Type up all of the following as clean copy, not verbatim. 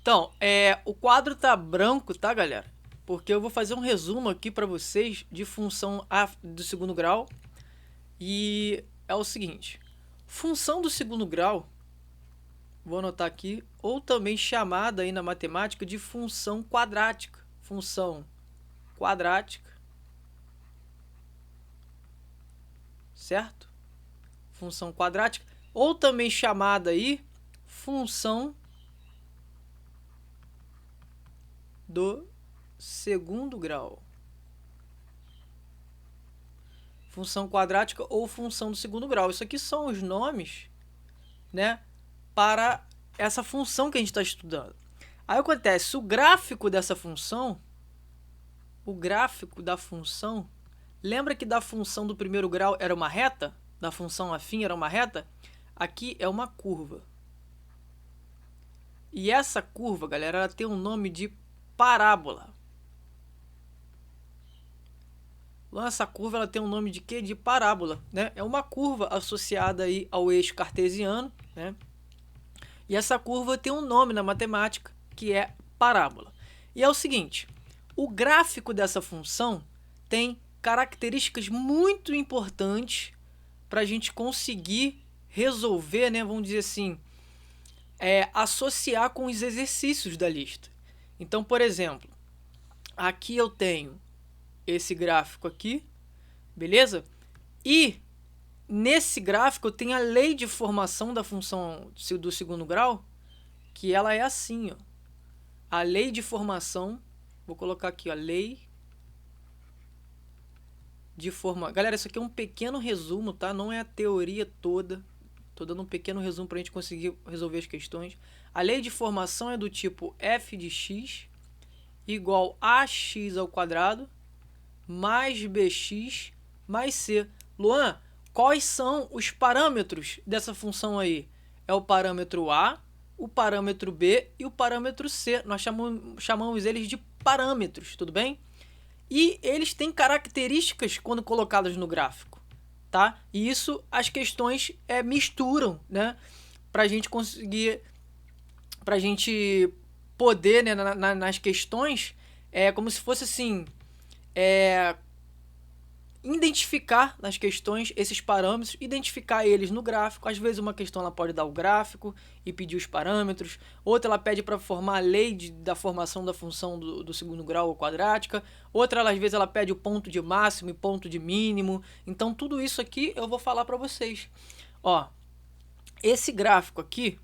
Então, o quadro tá branco, tá, galera? Porque eu vou fazer um resumo aqui para vocês de função do segundo grau. E é o seguinte: função do segundo grau, vou anotar aqui, ou também chamada aí na matemática de função quadrática. Função quadrática, certo? Função quadrática, ou também chamada aí função do segundo grau. Função quadrática ou função do segundo grau. Isso aqui são os nomes, né, para essa função que a gente está estudando. Aí acontece, o gráfico dessa função, o gráfico da função, lembra que da função do primeiro grau era uma reta? Da função afim era uma reta? Aqui é uma curva. E essa curva, galera, ela tem um nome de parábola. Essa curva ela tem um nome de quê? De parábola, né? É uma curva associada aí ao eixo cartesiano, né? E essa curva tem um nome na matemática, que é parábola. E é o seguinte, o gráfico dessa função tem características muito importantes para a gente conseguir resolver, né? Vamos dizer assim, associar com os exercícios da lista. Então, por exemplo, aqui eu tenho esse gráfico aqui, beleza? E nesse gráfico eu tenho a lei de formação da função do segundo grau, que ela é assim, ó. A lei de formação, vou colocar aqui, ó, lei de formação. Galera, isso aqui é um pequeno resumo, tá? Não é a teoria toda. Tô dando um pequeno resumo para a gente conseguir resolver as questões. A lei de formação é do tipo f de x igual a x ao quadrado mais bx mais c. Luan, quais são os parâmetros dessa função aí? É o parâmetro a, o parâmetro b e o parâmetro c. Nós chamamos eles de parâmetros, tudo bem? E eles têm características quando colocados no gráfico, tá? E isso as questões misturam, né? Pra gente conseguir, pra gente poder, né, nas questões, como se fosse assim, identificar nas questões esses parâmetros, identificar eles no gráfico. Às vezes uma questão ela pode dar o gráfico e pedir os parâmetros, outra ela pede para formar a lei da formação da função do segundo grau ou quadrática, outra às vezes ela pede o ponto de máximo e ponto de mínimo. Então tudo isso aqui eu vou falar para vocês. Ó, esse gráfico aqui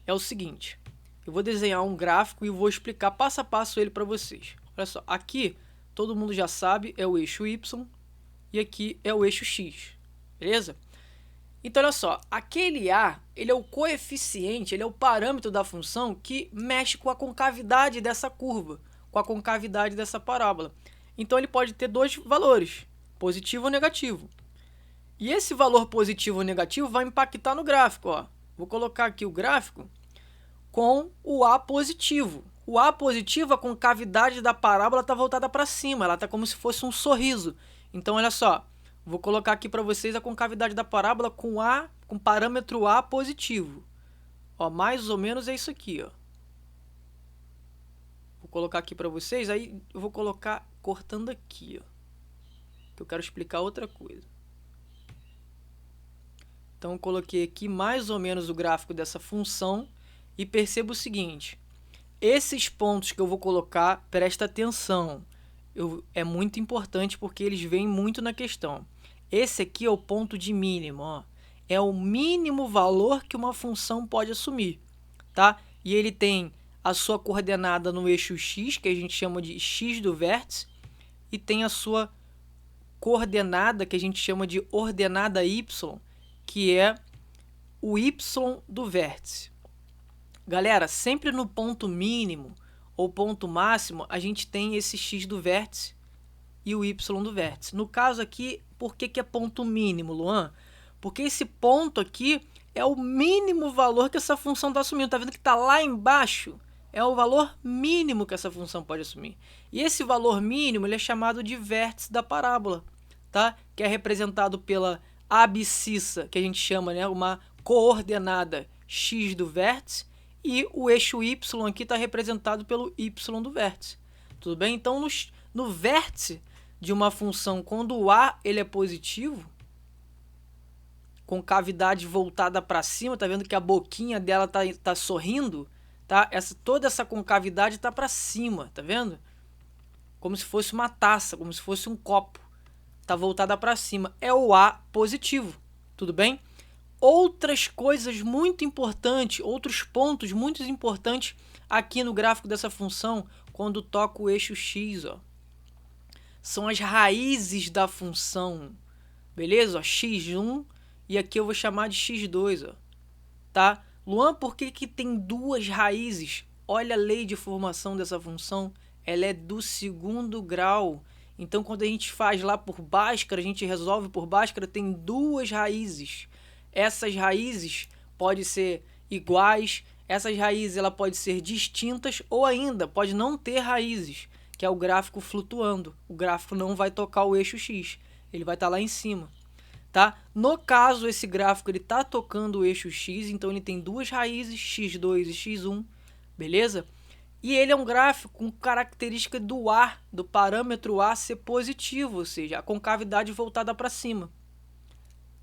é o seguinte, eu vou desenhar um gráfico e vou explicar passo a passo ele para vocês. Olha só, aqui todo mundo já sabe, é o eixo Y, e aqui é o eixo x, beleza? Então, olha só, aquele a, ele é o coeficiente, ele é o parâmetro da função que mexe com a concavidade dessa curva, com a concavidade dessa parábola. Então, ele pode ter dois valores, positivo ou negativo. E esse valor positivo ou negativo vai impactar no gráfico, ó. Vou colocar aqui o gráfico com o a positivo. O a positivo, a concavidade da parábola está voltada para cima, ela está como se fosse um sorriso. Então, olha só, vou colocar aqui para vocês a concavidade da parábola com parâmetro a positivo. Ó, mais ou menos é isso aqui, ó. Vou colocar aqui para vocês, aí eu vou colocar cortando aqui, ó. Que eu quero explicar outra coisa. Então, eu coloquei aqui mais ou menos o gráfico dessa função e perceba o seguinte, esses pontos que eu vou colocar, presta atenção, é muito importante porque eles vêm muito na questão. Esse aqui é o ponto de mínimo, ó. É o mínimo valor que uma função pode assumir, tá? E ele tem a sua coordenada no eixo x, que a gente chama de x do vértice, e tem a sua coordenada, que a gente chama de ordenada y, que é o y do vértice. Galera, sempre no ponto mínimo ou ponto máximo, a gente tem esse x do vértice e o y do vértice. No caso aqui, por que é ponto mínimo, Luan? Porque esse ponto aqui é o mínimo valor que essa função está assumindo. Tá vendo que está lá embaixo? É o valor mínimo que essa função pode assumir. E esse valor mínimo ele é chamado de vértice da parábola, tá? Que é representado pela abscissa, que a gente chama, né, uma coordenada x do vértice, e o eixo y aqui está representado pelo y do vértice. Tudo bem? Então, no vértice de uma função, quando o a ele é positivo, com cavidade voltada para cima, tá vendo que a boquinha dela tá sorrindo, tá? Toda essa concavidade tá para cima, tá vendo? Como se fosse uma taça, como se fosse um copo. Tá voltada para cima. É o a positivo, tudo bem? Outras coisas muito importantes, outros pontos muito importantes aqui no gráfico dessa função, quando toca o eixo x, ó, são as raízes da função, beleza? Ó, x1 e aqui eu vou chamar de x2, ó, tá? Luan, por que tem duas raízes? Olha a lei de formação dessa função, ela é do segundo grau. Então, quando a gente faz lá por Bhaskara, a gente resolve por Bhaskara, tem duas raízes. Essas raízes podem ser iguais, essas raízes ela pode ser distintas ou ainda pode não ter raízes, que é o gráfico flutuando. O gráfico não vai tocar o eixo x, ele vai estar lá em cima. Tá? No caso, esse gráfico ele está tocando o eixo x, então ele tem duas raízes, x2 e x1, beleza? E ele é um gráfico com característica do a, do parâmetro a ser positivo, ou seja, a concavidade voltada para cima.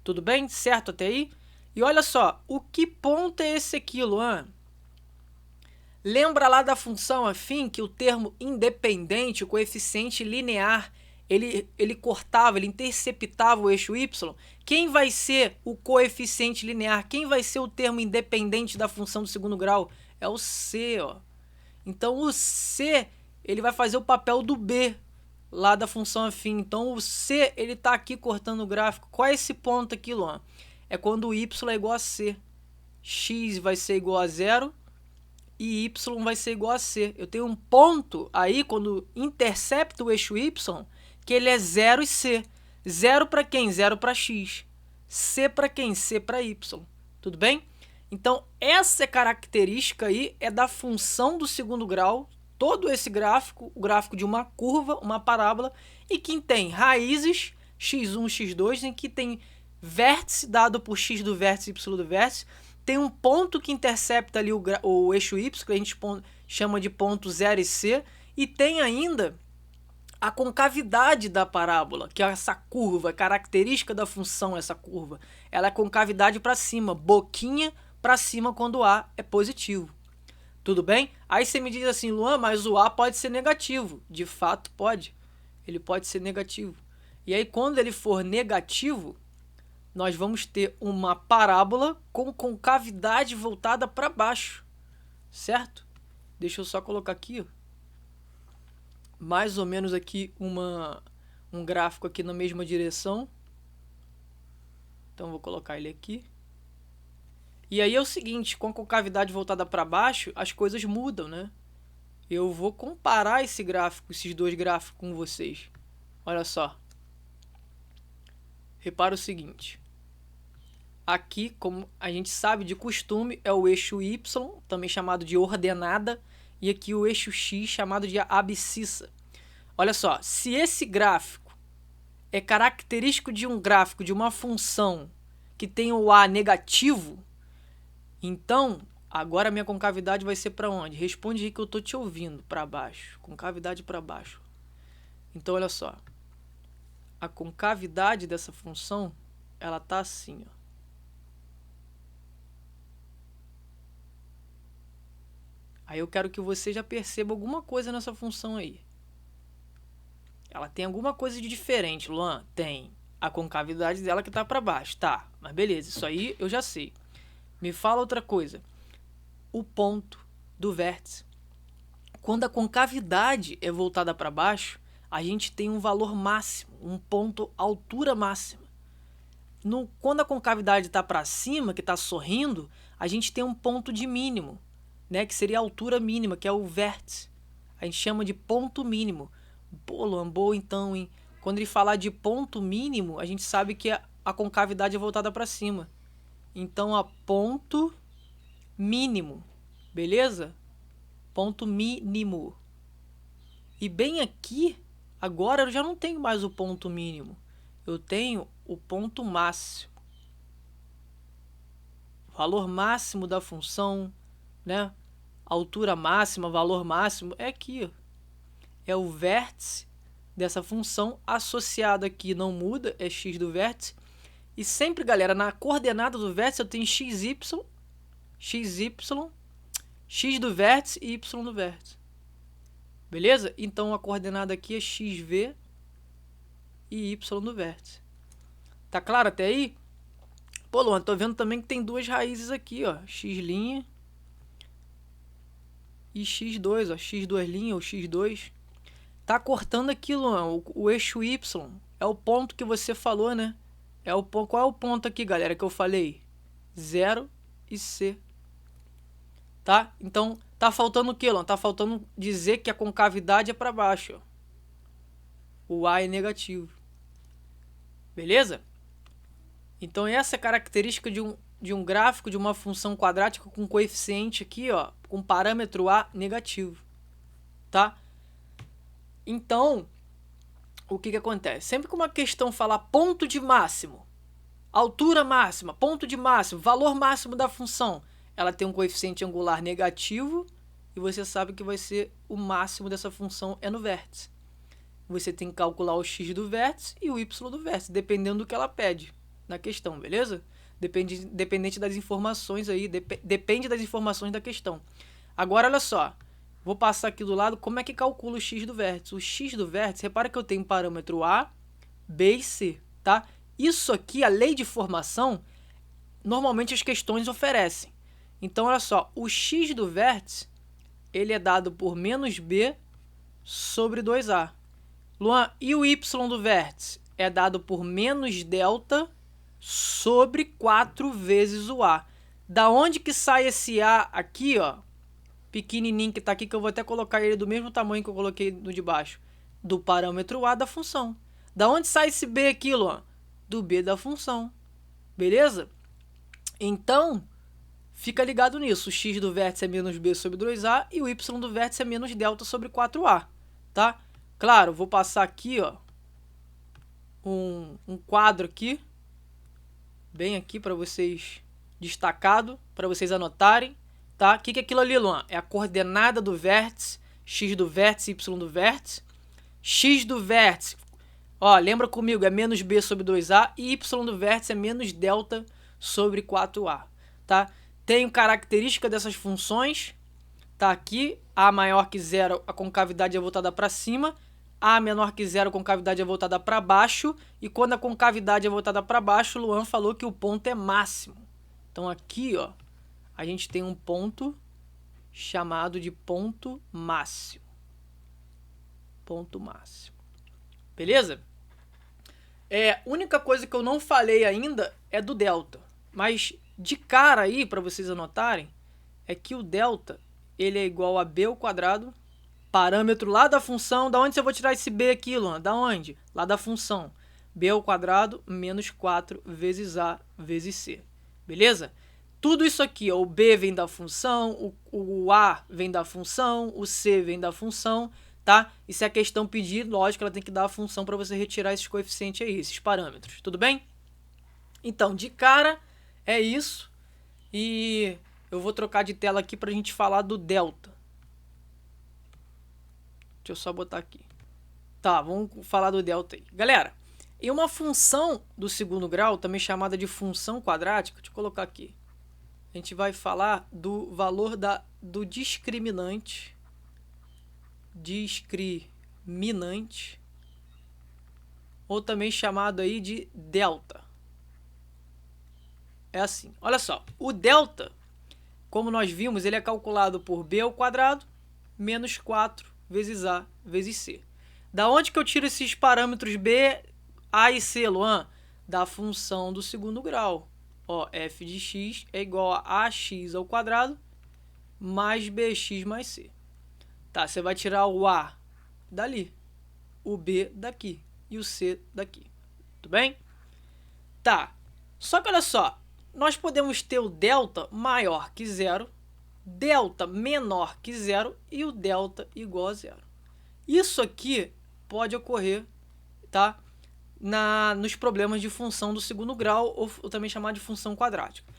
Tudo bem? Certo até aí? E olha só, o que ponto é esse aqui, Luan? Lembra lá da função afim que o termo independente, o coeficiente linear, ele cortava, ele interceptava o eixo y? Quem vai ser o coeficiente linear? Quem vai ser o termo independente da função do segundo grau? É o c, ó. Então, o c ele vai fazer o papel do b lá da função afim. Então, o c ele está aqui cortando o gráfico. Qual é esse ponto aqui, Luan? É quando o y é igual a c. X vai ser igual a 0 e y vai ser igual a c. Eu tenho um ponto aí, quando intercepta o eixo y, que ele é 0 e c. 0 para quem? 0 para x. C para quem? C para y. Tudo bem? Então, essa característica aí é da função do segundo grau, todo esse gráfico, o gráfico de uma curva, uma parábola, e que tem raízes, x1, x2, em que tem vértice dado por x do vértice e y do vértice, tem um ponto que intercepta ali o eixo y, que a gente chama de ponto 0 e c, e tem ainda a concavidade da parábola, que é essa curva, característica da função, essa curva. Ela é concavidade para cima, boquinha para cima quando o a é positivo. Tudo bem? Aí você me diz assim, Luan, mas o a pode ser negativo. De fato, pode. Ele pode ser negativo. E aí, quando ele for negativo, nós vamos ter uma parábola com concavidade voltada para baixo. Certo? Deixa eu só colocar aqui, ó, mais ou menos aqui um gráfico aqui na mesma direção. Então, vou colocar ele aqui. E aí é o seguinte, com a concavidade voltada para baixo, as coisas mudam, né? Eu vou comparar esse gráfico, esses dois gráficos com vocês. Olha só. Repara o seguinte. Aqui, como a gente sabe de costume, é o eixo y, também chamado de ordenada, e aqui o eixo x, chamado de abscissa. Olha só, se esse gráfico é característico de um gráfico de uma função que tem o a negativo, então, agora a minha concavidade vai ser para onde? Responde aí que eu estou te ouvindo, para baixo. Concavidade para baixo. Então, olha só. A concavidade dessa função, ela está assim, ó. Aí eu quero que você já perceba alguma coisa nessa função aí. Ela tem alguma coisa de diferente, Luan? Tem. A concavidade dela que está para baixo. Tá, mas beleza, isso aí eu já sei. Me fala outra coisa. O ponto do vértice. Quando a concavidade é voltada para baixo, a gente tem um valor máximo, um ponto altura máxima. Quando a concavidade está para cima, que está sorrindo, a gente tem um ponto de mínimo, né, que seria a altura mínima, que é o vértice. A gente chama de ponto mínimo. Pô, Luan, boa então, hein? Quando ele falar de ponto mínimo, a gente sabe que a concavidade é voltada para cima. Então, a ponto mínimo, beleza? Ponto mínimo. E bem aqui, agora eu já não tenho mais o ponto mínimo. Eu tenho o ponto máximo. Valor máximo da função, né? Altura máxima, valor máximo, é aqui, ó. É o vértice dessa função associado aqui, não muda, é x do vértice. E sempre, galera, na coordenada do vértice eu tenho xy, x do vértice e y do vértice. Beleza? Então a coordenada aqui é xv e y do vértice. Tá claro até aí? Pô, Luan, tô vendo também que tem duas raízes aqui, ó. X' e x2, ó. X2' ou x2. Tá cortando aqui, Luan, o eixo y. É o ponto que você falou, né? Qual é o ponto aqui, galera, que eu falei? 0 e C. Tá? Então, tá faltando o quê, Luan? Tá faltando dizer que a concavidade é para baixo, ó. O A é negativo. Beleza? Então, essa é a característica de um gráfico de uma função quadrática com coeficiente aqui, ó, com parâmetro A negativo. Tá? Então, o que acontece? Sempre que uma questão falar ponto de máximo, altura máxima, ponto de máximo, valor máximo da função, ela tem um coeficiente angular negativo e você sabe que vai ser o máximo dessa função é no vértice. Você tem que calcular o x do vértice e o y do vértice, dependendo do que ela pede na questão, beleza? Dependente das informações aí, depende das informações da questão. Agora, olha só, vou passar aqui do lado como é que calcula o x do vértice. O x do vértice, repara que eu tenho parâmetro A, B e C, tá? Isso aqui, a lei de formação, normalmente as questões oferecem. Então, olha só, o x do vértice, ele é dado por menos b sobre 2a. Luan, e o y do vértice? É dado por menos delta sobre 4 vezes o a. Da onde que sai esse a aqui, ó? Pequenininho que tá aqui, que eu vou até colocar ele do mesmo tamanho que eu coloquei no de baixo. Do parâmetro a da função. Da onde sai esse b aqui, Luan? Do b da função. Beleza? Então, fica ligado nisso. O x do vértice é menos b sobre 2a e o y do vértice é menos delta sobre 4a. Tá? Claro, vou passar aqui, ó, um quadro aqui, bem aqui para vocês, destacado, para vocês anotarem. Tá? O que é aquilo ali, Luan? É a coordenada do vértice, x do vértice, y do vértice. X do vértice, ó, lembra comigo, é menos b sobre 2a e y do vértice é menos delta sobre 4a. Tá? Tenho característica dessas funções, tá aqui, a maior que zero, a concavidade é voltada para cima, a menor que zero, a concavidade é voltada para baixo, e quando a concavidade é voltada para baixo, o Luan falou que o ponto é máximo. Então aqui, ó, a gente tem um ponto chamado de ponto máximo. Ponto máximo. Beleza? A única coisa que eu não falei ainda é do delta. Mas de cara aí, para vocês anotarem, é que o delta, ele é igual a b ao quadrado, parâmetro lá da função. Da onde eu vou tirar esse b aqui, Luan? Da onde? Lá da função. B ao quadrado menos 4 vezes a vezes c. Beleza? Tudo isso aqui, ó, o b vem da função, o a vem da função, o c vem da função, tá? E se a questão pedir, lógico, ela tem que dar a função para você retirar esses coeficientes aí, esses parâmetros. Tudo bem? Então, de cara, é isso. E eu vou trocar de tela aqui para a gente falar do delta. Deixa eu só botar aqui. Tá, vamos falar do delta aí. Galera, em uma função do segundo grau, também chamada de função quadrática, deixa eu colocar aqui. A gente vai falar do valor do discriminante, ou também chamado aí de delta. É assim, olha só, o delta, como nós vimos, ele é calculado por b ao quadrado menos 4 vezes a vezes c. Da onde que eu tiro esses parâmetros b, a e c, Luan? Da função do segundo grau. Ó, f de x é igual a ax ao quadrado mais bx mais c. Tá, você vai tirar o a dali, o b daqui e o c daqui. Tudo bem? Tá, só que olha só, nós podemos ter o delta maior que zero, delta menor que zero e o delta igual a zero. Isso aqui pode ocorrer, tá? Nos problemas de função do segundo grau, ou também chamado de função quadrática.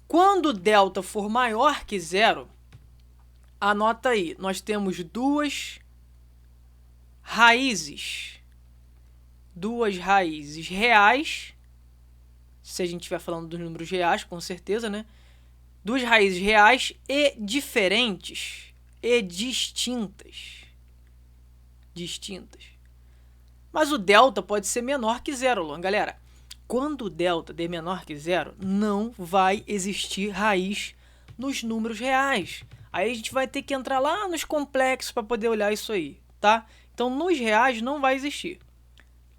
Quando o delta for maior que zero, Anota aí, nós temos duas raízes reais, se a gente estiver falando dos números reais, com certeza, né? Duas raízes reais e diferentes e distintas. Mas o delta pode ser menor que zero, Luan. Galera, quando o delta der menor que zero, não vai existir raiz nos números reais. Aí a gente vai ter que entrar lá nos complexos para poder olhar isso aí, tá? Então, nos reais não vai existir.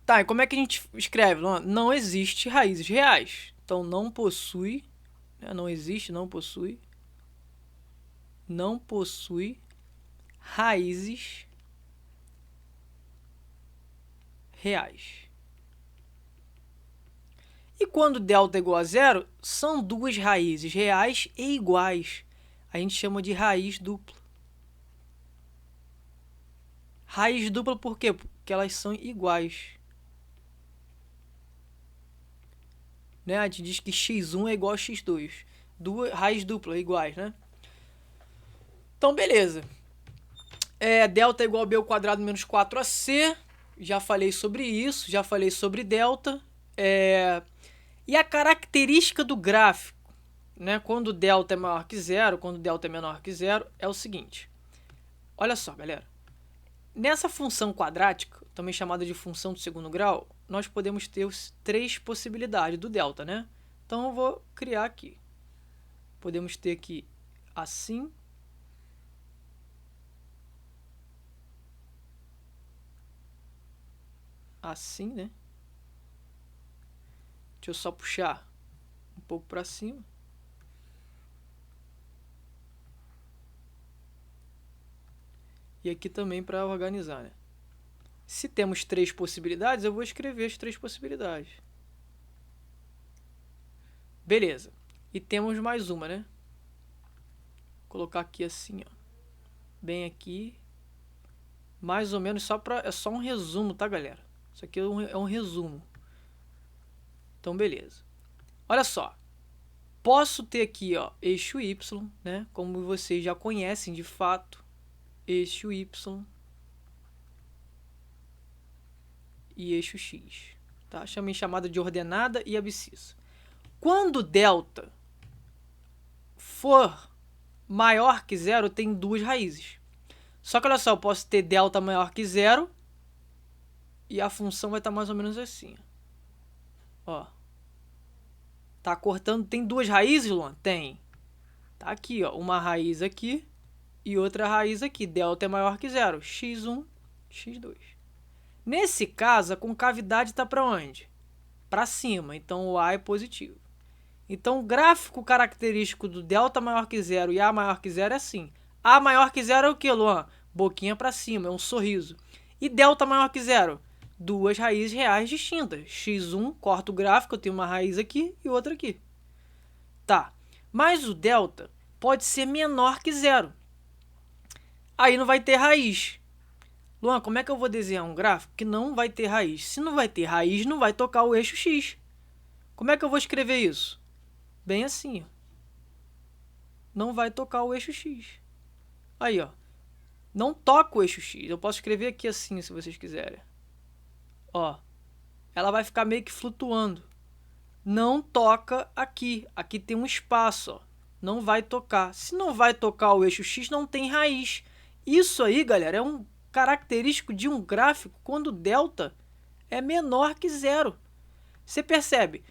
Tá, e como é que a gente escreve, Luan? Não existe raízes reais. Então, não possui, né? Não existe, não possui raízes reais. E quando delta é igual a zero, são duas raízes reais e iguais. A gente chama de raiz dupla. Raiz dupla por quê? Porque elas são iguais. Né? A gente diz que x1 é igual a x2. Duas raiz dupla iguais, né? Então, beleza. Delta é igual a b ao quadrado menos 4ac. Já falei sobre isso. Já falei sobre delta. E a característica do gráfico, né? Quando delta é maior que zero, quando delta é menor que zero, é o seguinte. Olha só, galera. Nessa função quadrática, também chamada de função do segundo grau, nós podemos ter três possibilidades do delta, né? Então eu vou criar aqui. Podemos ter aqui assim. Assim, né? Deixa eu só puxar um pouco para cima. E aqui também para organizar, né? Se temos três possibilidades, eu vou escrever as três possibilidades. Beleza. E temos mais uma, né? Vou colocar aqui assim, ó. Bem aqui. Mais ou menos é só um resumo, tá, galera? Isso aqui é um resumo. Então, beleza. Olha só. Posso ter aqui, ó, eixo Y, né? Como vocês já conhecem de fato. Eixo Y e eixo X, tá? Chamada de ordenada e abscissa. Quando delta for maior que zero, tem duas raízes. Só que olha só, eu posso ter delta maior que zero e a função vai estar mais ou menos assim. Ó. Tá cortando, tem duas raízes, Luan? Tem. Tá aqui, ó, uma raiz aqui e outra raiz aqui. Delta é maior que zero. x1, x2. Nesse caso, a concavidade está para onde? Para cima. Então, o A é positivo. Então, o gráfico característico do delta maior que zero e A maior que zero é assim. A maior que zero é o que, Luan? Boquinha para cima, é um sorriso. E delta maior que zero? Duas raízes reais distintas. x1, corta o gráfico, eu tenho uma raiz aqui e outra aqui. Tá. Mas o delta pode ser menor que zero. Aí não vai ter raiz. Luan, como é que eu vou desenhar um gráfico que não vai ter raiz? Se não vai ter raiz, não vai tocar o eixo x. Como é que eu vou escrever isso? Bem assim, ó. Não vai tocar o eixo x. Aí, ó. Não toca o eixo x. Eu posso escrever aqui assim, se vocês quiserem. Ó. Ela vai ficar meio que flutuando. Não toca aqui. Aqui tem um espaço, ó. Não vai tocar. Se não vai tocar o eixo x, não tem raiz. Isso aí, galera, é um característico de um gráfico quando o delta é menor que zero. Você percebe?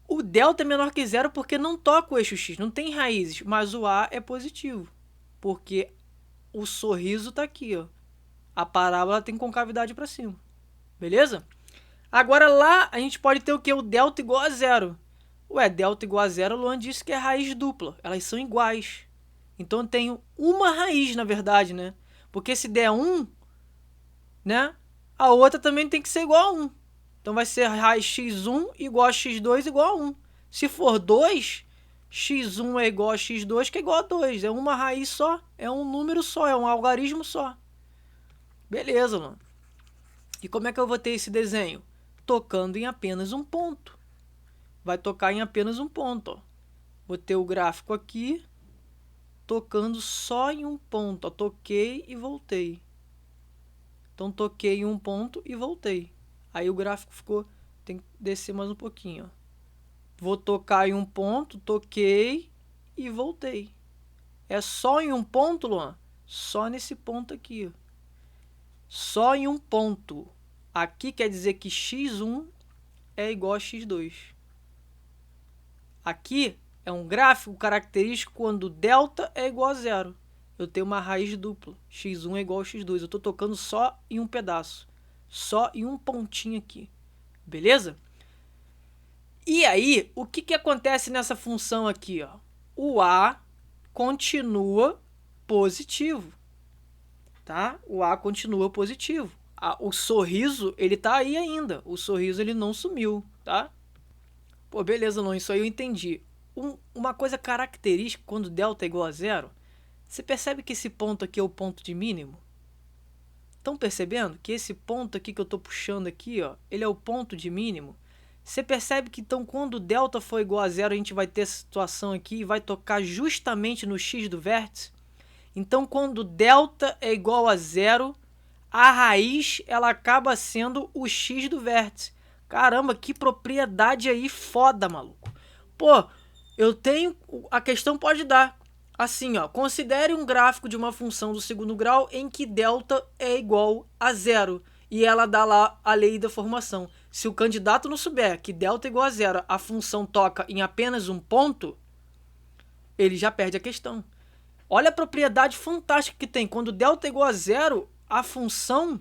O delta é menor que zero porque não toca o eixo x, não tem raízes, mas o A é positivo, porque o sorriso está aqui, ó. A parábola tem concavidade para cima. Beleza? Agora lá a gente pode ter o que? O delta igual a zero. Ué, delta igual a zero, o Luan disse que é raiz dupla. Elas são iguais. Então eu tenho uma raiz, na verdade, né? Porque se der 1, né? A outra também tem que ser igual a 1. Então vai ser raiz x1 igual a x2 igual a 1. Se for 2, x1 é igual a x2, que é igual a 2. É uma raiz só, é um número só, é um algarismo só. Beleza, mano. E como é que eu vou ter esse desenho? Tocando em apenas um ponto. Vai tocar em apenas um ponto, ó. Vou ter o gráfico aqui. tocando só em um ponto. Ó, toquei e voltei. Então, toquei em um ponto e voltei. Aí o gráfico ficou... Tem que descer mais um pouquinho. Ó. Vou tocar em um ponto, toquei e voltei. É só em um ponto, Luan? Só nesse ponto aqui. Ó. Só em um ponto. Aqui quer dizer que x1 é igual a x2. Aqui é um gráfico característico quando delta é igual a zero. Eu tenho uma raiz dupla. x1 é igual a x2. Eu estou tocando só em um pedaço. Só em um pontinho aqui. Beleza? E aí, o que acontece nessa função aqui? Ó? O A continua positivo. Tá? O A continua positivo. O sorriso, ele tá aí ainda. O sorriso, ele não sumiu. Tá? Pô, beleza, não. Isso aí eu entendi. Uma coisa característica, quando delta é igual a zero, você percebe que esse ponto aqui é o ponto de mínimo? Estão percebendo que esse ponto aqui que eu estou puxando aqui, ó, ele é o ponto de mínimo? Você percebe que então quando delta for igual a zero, a gente vai ter essa situação aqui e vai tocar justamente no x do vértice? Então quando delta é igual a zero, a raiz ela acaba sendo o x do vértice. Caramba, que propriedade aí foda, maluco. Pô, eu tenho... A questão pode dar. Assim, ó, considere um gráfico de uma função do segundo grau em que delta é igual a zero. E ela dá lá a lei da formação. Se o candidato não souber que delta é igual a zero, a função toca em apenas um ponto, ele já perde a questão. Olha a propriedade fantástica que tem. Quando delta é igual a zero, a função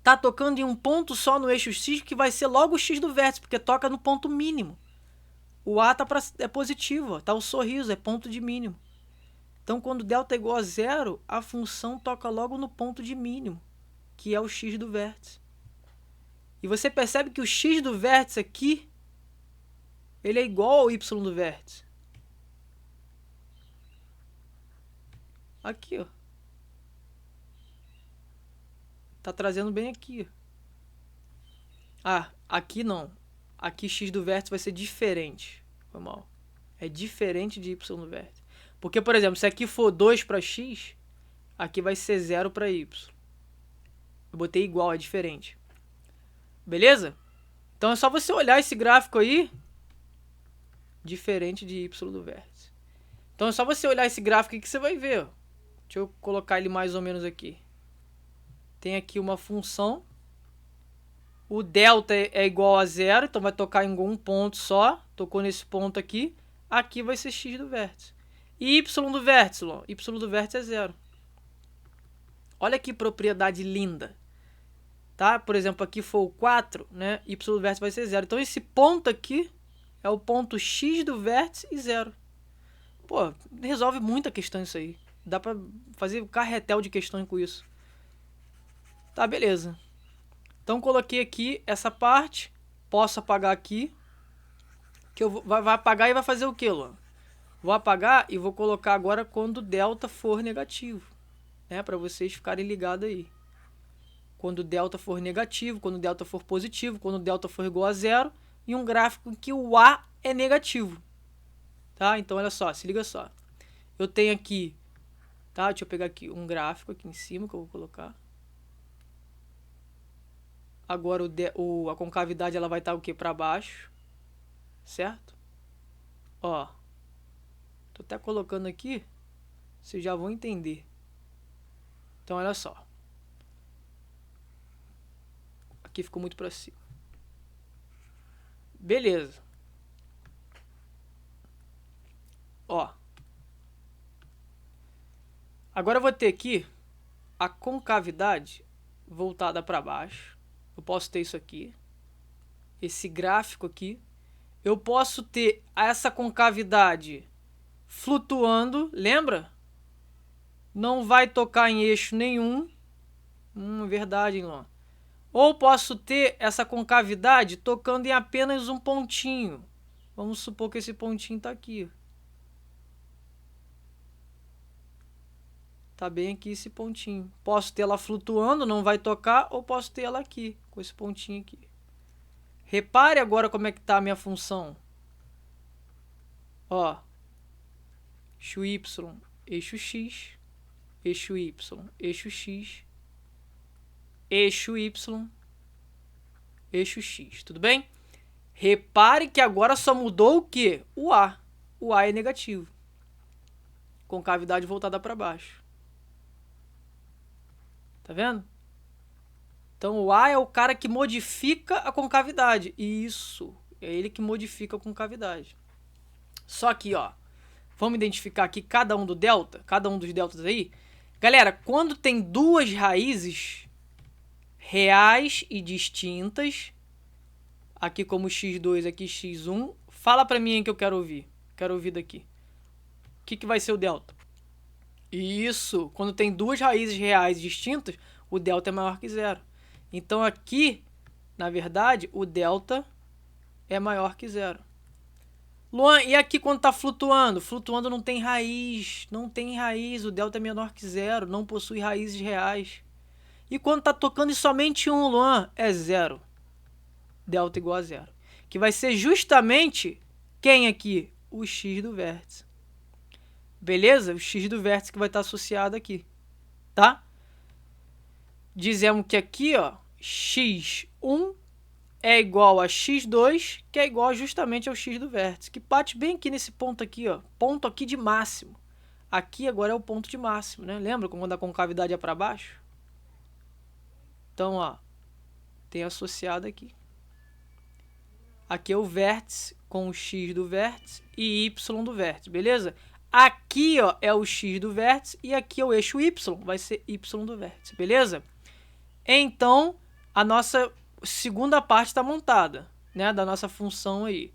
tá tocando em um ponto só no eixo x, que vai ser logo o x do vértice, porque toca no ponto mínimo. O A é positivo, ó, tá o sorriso, é ponto de mínimo. Então, quando delta é igual a zero, a função toca logo no ponto de mínimo, que é o x do vértice. E você percebe que o x do vértice aqui, ele é igual ao y do vértice. Aqui, ó. Tá trazendo bem aqui. Ah, aqui não. Aqui x do vértice vai ser diferente. Foi mal. É diferente de y do vértice. Porque, por exemplo, se aqui for 2 para x, aqui vai ser 0 para y. Eu botei igual, é diferente. Beleza? Então é só você olhar esse gráfico aí, diferente de y do vértice. Então é só você olhar esse gráfico aí que você vai ver. Ó. Deixa eu colocar ele mais ou menos aqui. Tem aqui uma função. O delta é igual a zero, então vai tocar em um ponto só. Tocou nesse ponto aqui. Aqui vai ser x do vértice. E y do vértice, ó. Y do vértice é zero. Olha que propriedade linda. Tá? Por exemplo, aqui for o 4, né? Y do vértice vai ser zero. Então esse ponto aqui é o ponto x do vértice e zero. Pô, resolve muita questão isso aí. Dá pra fazer um carretel de questões com isso. Tá, beleza. Então coloquei aqui essa parte. Posso apagar aqui. Que vai apagar e vai fazer o que, Luan? Vou apagar e vou colocar agora quando delta for negativo. Né? Para vocês ficarem ligados aí. Quando delta for negativo, quando delta for positivo, quando delta for igual a zero. E um gráfico em que o A é negativo. Tá? Então olha só, se liga só. Eu tenho aqui, tá? Deixa eu pegar aqui um gráfico aqui em cima que eu vou colocar. Agora a concavidade ela vai estar o que? Para baixo. Certo? Ó. Tô até colocando aqui. Vocês já vão entender. Então olha só. Aqui ficou muito para cima. Beleza. Ó. Agora eu vou ter aqui a concavidade voltada para baixo. Eu posso ter isso aqui. Esse gráfico aqui. Eu posso ter essa concavidade flutuando. Lembra? Não vai tocar em eixo nenhum. Verdade, hein, Luan? Ou posso ter essa concavidade tocando em apenas um pontinho. Vamos supor que esse pontinho está aqui. Tá bem aqui esse pontinho. Posso ter ela flutuando, não vai tocar, ou posso ter ela aqui, com esse pontinho aqui. Repare agora como é que tá a minha função. Ó. eixo Y, eixo X, eixo Y, eixo X, eixo Y, eixo X, tudo bem? Repare que agora só mudou o quê? O A. O A é negativo. Concavidade voltada para baixo. Tá vendo? Então o A é o cara que modifica a concavidade. Isso. É ele que modifica a concavidade. Só que, ó, vamos identificar aqui cada um dos deltas aí. Galera, quando tem duas raízes reais e distintas, aqui como x2, aqui x1, fala pra mim aí que eu quero ouvir. Quero ouvir daqui. O que vai ser o delta? Isso, quando tem duas raízes reais distintas, o delta é maior que zero. Então aqui, na verdade, o delta é maior que zero. Luan, e aqui quando está flutuando? Flutuando não tem raiz, o delta é menor que zero, não possui raízes reais. E quando está tocando em somente um, Luan, é zero. Delta igual a zero. Que vai ser justamente quem aqui? O x do vértice. Beleza? O x do vértice que vai estar associado aqui. Tá? Dizemos que aqui, ó, x1 é igual a x2, que é igual justamente ao x do vértice, que bate bem aqui nesse ponto aqui, ó, ponto aqui de máximo. Aqui agora é o ponto de máximo, né? Lembra quando a concavidade é para baixo? Então, ó, tem associado aqui. Aqui é o vértice com o x do vértice e y do vértice, beleza? Aqui, ó, é o x do vértice e aqui é o eixo y, vai ser y do vértice, beleza? Então, a nossa segunda parte está montada, né, da nossa função aí,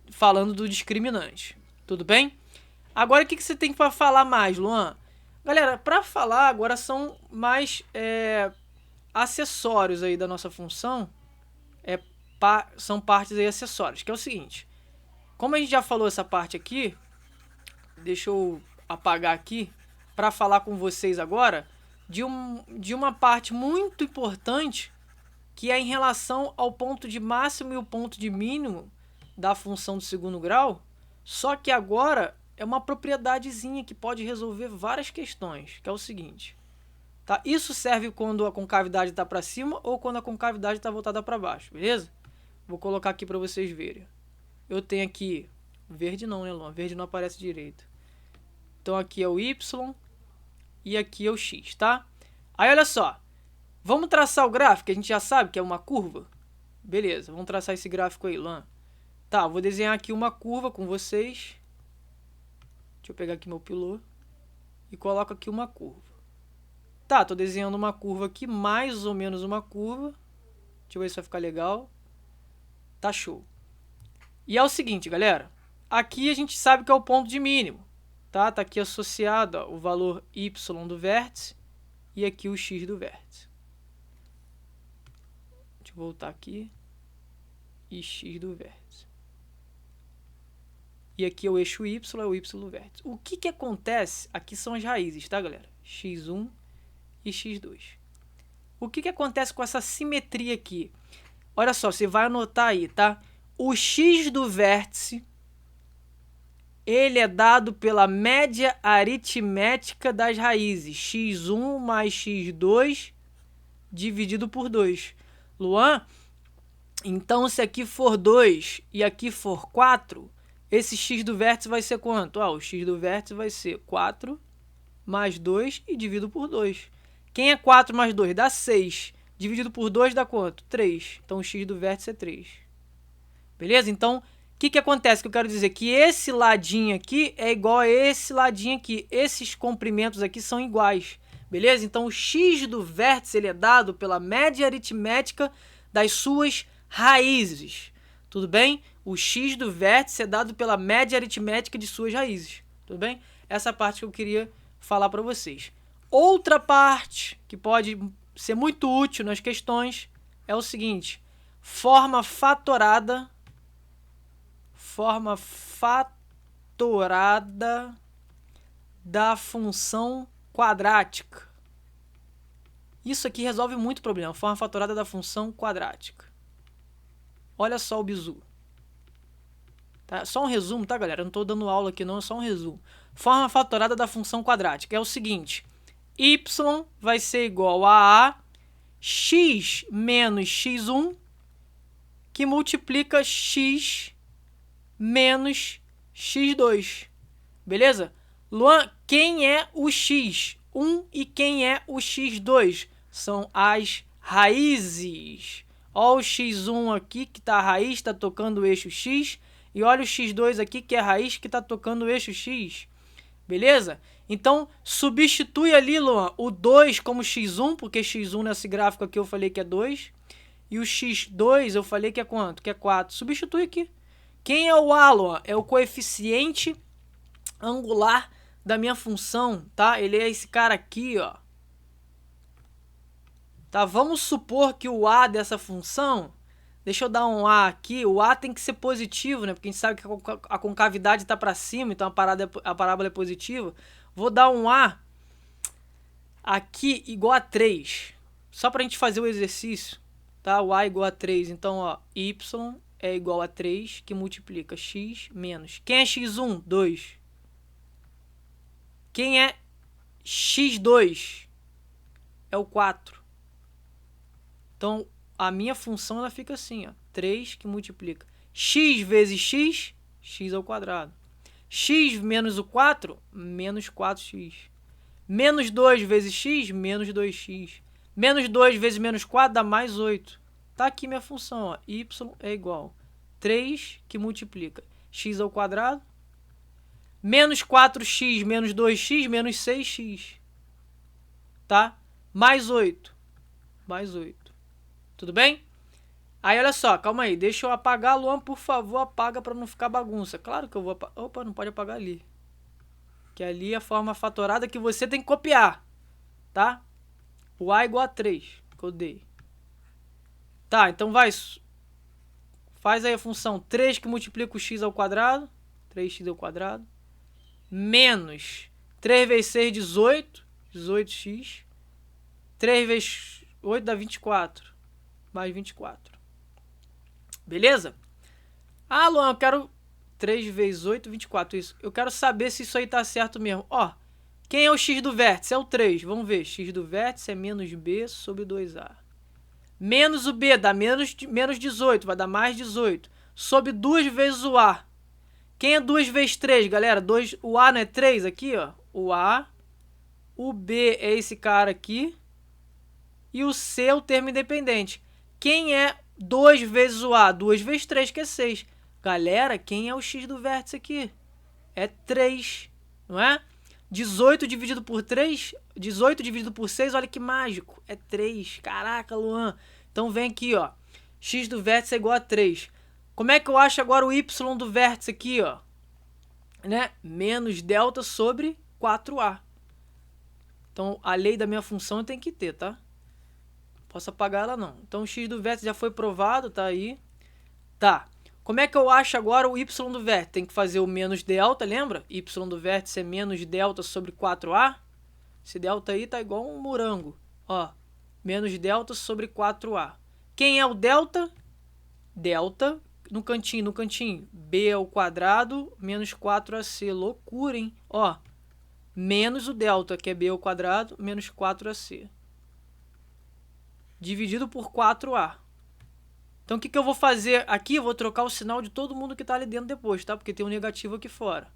falando do discriminante. Tudo bem? Agora, o que você tem para falar mais, Luan? Galera, para falar agora são mais acessórios aí da nossa função, são partes aí acessórias, que é o seguinte. Como a gente já falou essa parte aqui, deixa eu apagar aqui para falar com vocês agora de uma parte muito importante, que é em relação ao ponto de máximo e o ponto de mínimo da função do segundo grau, só que agora é uma propriedadezinha que pode resolver várias questões, que é o seguinte. Tá? Isso serve quando a concavidade está para cima ou quando a concavidade está voltada para baixo, beleza? Vou colocar aqui para vocês verem. Eu tenho aqui, verde não, né, Luan? Verde não aparece direito. Então aqui é o y e aqui é o x, tá? Aí olha só, vamos traçar o gráfico, que a gente já sabe que é uma curva. Beleza, vamos traçar esse gráfico aí, Luan. Tá, vou desenhar aqui uma curva com vocês. Deixa eu pegar aqui meu pilô e coloco aqui uma curva. Tá, tô desenhando uma curva aqui, mais ou menos uma curva. Deixa eu ver se vai ficar legal. Tá show. E é o seguinte, galera. Aqui a gente sabe que é o ponto de mínimo. Tá aqui associado, ó, o valor y do vértice e aqui o x do vértice. Deixa eu voltar aqui. E x do vértice. E aqui é o eixo y, é o y do vértice. O que acontece? Aqui são as raízes, tá, galera? x1 e x2. O que acontece com essa simetria aqui? Olha só, você vai anotar aí, tá? O x do vértice, ele é dado pela média aritmética das raízes. x1 mais x2 dividido por 2. Luan, então se aqui for 2 e aqui for 4, esse x do vértice vai ser quanto? O x do vértice vai ser 4 mais 2 e dividido por 2. Quem é 4 mais 2? Dá 6. Dividido por 2 dá quanto? 3. Então o x do vértice é 3. Beleza? Então, o que acontece? Que eu quero dizer que esse ladinho aqui é igual a esse ladinho aqui. Esses comprimentos aqui são iguais. Beleza? Então o x do vértice ele é dado pela média aritmética das suas raízes. Tudo bem? O x do vértice é dado pela média aritmética de suas raízes. Tudo bem? Essa parte que eu queria falar para vocês. Outra parte que pode ser muito útil nas questões é o seguinte: forma fatorada da função quadrática. Isso aqui resolve muito problema. Forma fatorada da função quadrática. Olha só o bizu. Tá? Só um resumo, tá, galera? Eu não estou dando aula aqui não, é só um resumo. Forma fatorada da função quadrática é o seguinte: y vai ser igual a x menos x1 que multiplica x menos x2. Beleza? Luan, quem é o x1 e quem é o x2? São as raízes. Olha o x1 aqui, que está a raiz, está tocando o eixo x. E olha o x2 aqui, que é a raiz, que está tocando o eixo x. Beleza? Então, substitui ali, Luan, o 2 como x1, porque x1 nesse gráfico aqui eu falei que é 2. E o x2 eu falei que é quanto? Que é 4. Substitui aqui. Quem é o A, Luan? É o coeficiente angular da minha função, tá? Ele é esse cara aqui, ó. Tá? Vamos supor que o A dessa função... Deixa eu dar um A aqui. O A tem que ser positivo, né? Porque a gente sabe que a concavidade está para cima, então a parábola é positiva. Vou dar um A aqui igual a 3. Só para a gente fazer o exercício. Tá? O A é igual a 3. Então, ó, y é igual a 3, que multiplica x menos... Quem é x1? 2. Quem é x2? É o 4. Então, a minha função ela fica assim, ó, 3 que multiplica x vezes x, x ao quadrado. X menos o 4, menos 4x. Menos 2 vezes x, menos 2x. Menos 2 vezes menos 4 dá mais 8. Tá aqui minha função, ó, y é igual a 3 que multiplica x ao quadrado, menos 4x, menos 2x, menos 6x. Tá? Mais 8. Mais 8. Tudo bem? Aí, olha só, calma aí. Deixa eu apagar, Luan, por favor, apaga para não ficar bagunça. Claro que eu vou apagar. Opa, não pode apagar ali. Que ali é a forma fatorada que você tem que copiar. Tá? O A é igual a 3, que eu dei. Tá, então vai. Faz aí a função 3 que multiplica o x ao quadrado. 3x ao quadrado. Menos 3 vezes 6, 18. 18x. 3 vezes 8 dá 24. Mais 24. Beleza? Ah, Luan, eu quero 3 vezes 8, 24. Isso. Eu quero saber se isso aí tá certo mesmo. Ó, quem é o x do vértice? É o 3. Vamos ver. X do vértice é menos b sobre 2a. Menos o b dá menos 18. Vai dar mais 18. Sobre 2 vezes o a. Quem é 2 vezes 3, galera? 2, o a não é 3 aqui, ó. O a. O b é esse cara aqui. E o c é o termo independente. Quem é 2 vezes o A? 2 vezes 3, que é 6. Galera, quem é o x do vértice aqui? É 3, não é? 18 dividido por 3, 18 dividido por 6, olha que mágico. É 3. Caraca, Luan. Então vem aqui, ó. X do vértice é igual a 3. Como é que eu acho agora o y do vértice aqui, ó? Né? Menos delta sobre 4a. Então, a lei da minha função tem que ter, tá? Posso apagar ela não. Então o x do vértice já foi provado, tá aí. Tá. Como é que eu acho agora o y do vértice? Tem que fazer o menos delta, lembra? Y do vértice é menos delta sobre 4a. Esse delta aí tá igual um morango. Ó, menos delta sobre 4a. Quem é o delta? Delta, no cantinho, b ao quadrado menos 4ac. Loucura, hein? Ó, menos o delta, que é b ao quadrado, menos 4ac. Dividido por 4a. Então, o que eu vou fazer aqui? Eu vou trocar o sinal de todo mundo que está ali dentro depois, tá? Porque tem um negativo aqui fora.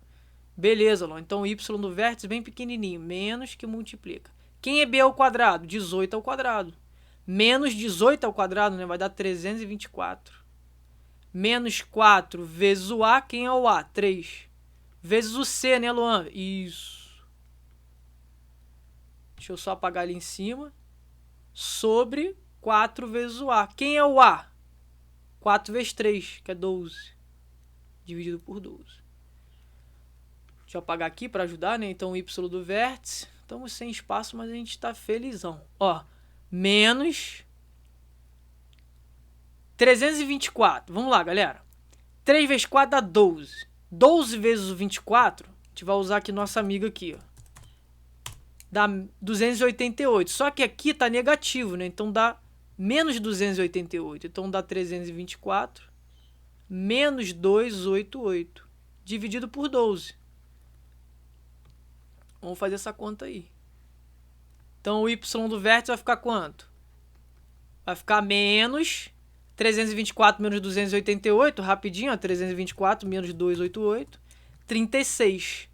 Beleza, Lô. Então, o y do vértice bem pequenininho. Menos que multiplica. Quem é b ao quadrado? 18 ao quadrado. Menos 18 ao quadrado, né? Vai dar 324. Menos 4 vezes o a. Quem é o a? 3. Vezes o c, né, Luan? Isso. Deixa eu só apagar ali em cima. Sobre 4 vezes o a. Quem é o a? 4 vezes 3, que é 12. Dividido por 12. Deixa eu apagar aqui para ajudar, né? Então, o y do vértice. Estamos sem espaço, mas a gente está felizão. Ó, menos 324. Vamos lá, galera. 3 vezes 4 dá 12. 12 vezes o 24, a gente vai usar aqui nossa amiga aqui, ó. Dá 288. Só que aqui tá negativo, né? Então dá menos 288. Então dá 324 menos 288, dividido por 12. Vamos fazer essa conta aí. Então, o y do vértice vai ficar quanto? Vai ficar menos 324 menos 288, rapidinho, ó, 324 menos 288, 36.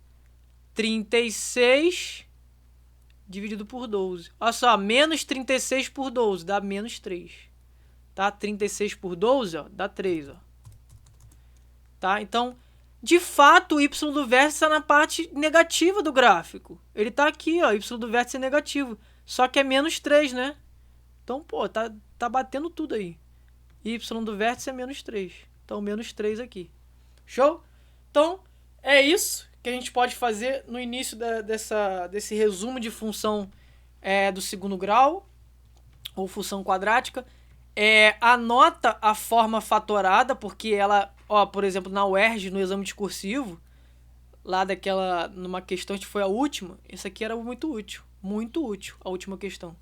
36 dividido por 12. Olha só, menos 36 por 12 dá menos 3. Tá? 36 por 12, ó, dá 3, ó. Tá? Então, de fato, o y do vértice está na parte negativa do gráfico. Ele está aqui, ó, y do vértice é negativo. Só que é menos 3, né? Então, pô, tá batendo tudo aí. Y do vértice é menos 3. Então, menos 3 aqui. Show? Então, é isso que a gente pode fazer no início desse resumo de função do segundo grau, ou função quadrática. Anota a forma fatorada, porque ela, ó, por exemplo, na UERJ, no exame discursivo, lá numa questão que foi a última, essa aqui era muito útil, a última questão,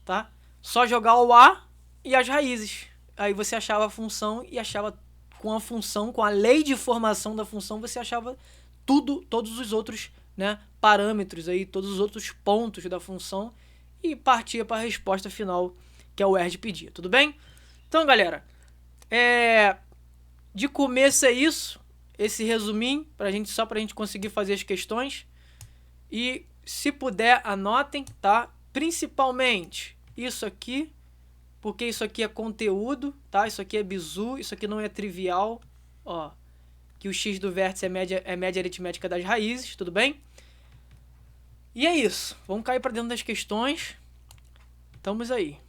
tá? Só jogar o A e as raízes, aí você achava a função e achava com a lei de formação da função, você achava todos os outros, né, parâmetros aí, todos os outros pontos da função e partia para a resposta final que a UERJ pedia, tudo bem? Então, galera, de começo é isso, esse resuminho, só pra gente conseguir fazer as questões. E, se puder, anotem, tá? Principalmente isso aqui, porque isso aqui é conteúdo, tá? Isso aqui é bizu, isso aqui não é trivial, ó. Que o x do vértice é média aritmética das raízes, tudo bem? E é isso, vamos cair pra dentro das questões. Estamos aí.